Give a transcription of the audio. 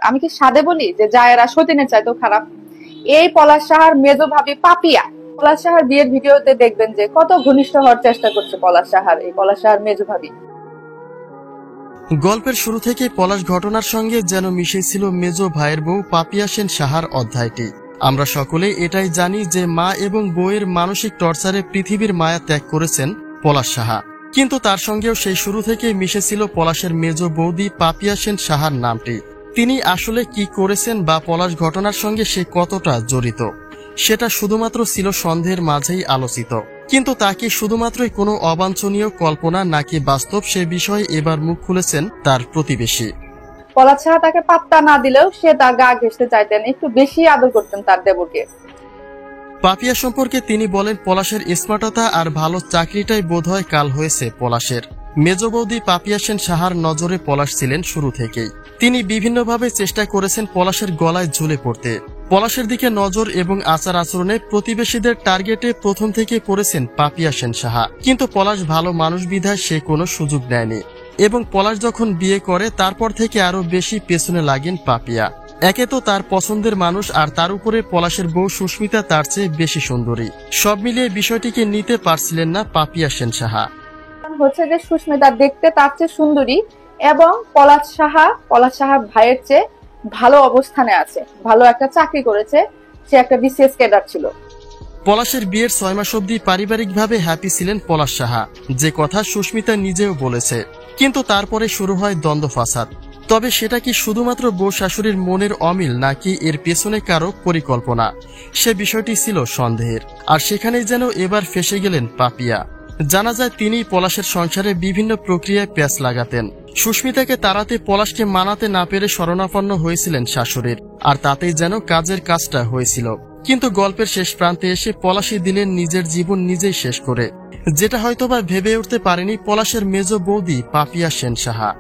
আমি কি সাদে বলি যে জায়েরা সতীনের চাইতেও খারাপ? এই পলাশ সাহার মেজো ভাবি পাপিয়া। পলাশ সাহার বিয়ের ভিডিওতে দেখবেন যে কত ঘনিষ্ঠ হওয়ার চেষ্টা করছে পলাশ সাহার মেজো ভাবি। গল্পের শুরু থেকে পলাশ ঘটনার সঙ্গে যেন মিশেছিল মেজো ভাইয়ের বউ পাপিয়া সেন সাহার অধ্যায়টি। আমরা সকলে এটাই জানি যে মা এবং বউয়ের মানসিক টর্চারে পৃথিবীর মায়া ত্যাগ করেছেন পলাশ সাহা, কিন্তু তার সঙ্গেও সেই শুরু থেকে মিশেছিল পলাশের মেজো বৌদি পাপিয়া সেন সাহার নামটি। তিনি আসলে কি করেছেন বা পলাশ ঘটনার সঙ্গে সে কতটা জড়িত সেটা শুধুমাত্র ছিল সন্দেহের মাঝেই আলোচিত। কিন্তু তা কি শুধুমাত্রই কোনো অবাঞ্ছনীয় কল্পনা নাকি বাস্তব, সে বিষয়ে এবার মুখ খুলেছেন তার প্রতিবেশী। পলাশ সাহা তাকে পাত্তা না দিলেও সে তার গা ঘেঁষতে চাইতেন, একটু বেশি আদর করতেন তার দেবরকে। পাপিয়া সম্পর্কে তিনি বলেন, পলাশের স্মার্টতা আর ভালো চাকরিটাই বোধহয় কাল হয়েছে পলাশের। মেজ বৌদি পাপিয়া সেন সাহার নজরে পলাশ ছিলেন শুরু থেকেই। তিনি বিভিন্নভাবে চেষ্টা করেছেন পলাশের গলায় ঝুলে পড়তে। পলাশের দিকে নজর এবং আচার আচরণে প্রতিবেশীদের টার্গেটে প্রথম থেকে পড়েছেন পাপিয়া সেন সাহা, কিন্তু পলাশ ভালো মানুষ বিধায় সে কোনো সুযোগ নেয়নি এবং পলাশ যখন বিয়ে করে তারপর থেকে আরো বেশি পেছনে লাগেন পাপিয়া। একে তো তার পছন্দের মানুষ, আর তার উপরে পলাশের বউ সুস্মিতা তার চেয়ে বেশি সুন্দরী। সব মিলিয়ে বিষয়টিকে নিতে পারছিলেন না পাপিয়া সেন সাহা। হচ্ছে যে সুস্মিতা দেখতে তার চেয়ে সুন্দরী এবং পলাশ সাহা ভাইয়ের চেয়ে ভালো অবস্থানে আছে, ভালো একটা চাকরি করেছে, সে একটা বিসিএস ক্যাডার ছিল। পলাশের বিয়ের 6 মাস অবধি পারিবারিকভাবে হ্যাপি ছিলেন পলাশ সাহা, যে কথা সুস্মিতা নিজেও বলেছে। কিন্তু তারপরে শুরু হয় দ্বন্দ্ব ফাসাদ। তবে সেটা কি শুধুমাত্র বউ শাশুড়ির মনের অমিল নাকি এর পেছনে কারো পরিকল্পনা, সে বিষয়টি ছিল সন্দেহের। আর সেখানেই যেন এবার ফেঁসে গেলেন পাপিয়া। জানা যায় তিনি পলাশের সংসারে বিভিন্ন প্রক্রিয়ায় প্যাঁচ লাগাতেন। সুস্মিতাকে তাড়াতে পলাশকে মানাতে না পেরে শরণাপন্ন হয়েছিলেন শাশুড়ির, আর তাতেই যেন কাজের কাজটা হয়েছিল। কিন্তু গল্পের শেষ প্রান্তে এসে পলাশই দিলেন নিজের জীবন নিজেই শেষ করে, যেটা হয়তোবা ভেবে উঠতে পারেনি পলাশের মেজ বৌদি পাপিয়া সেন সাহা।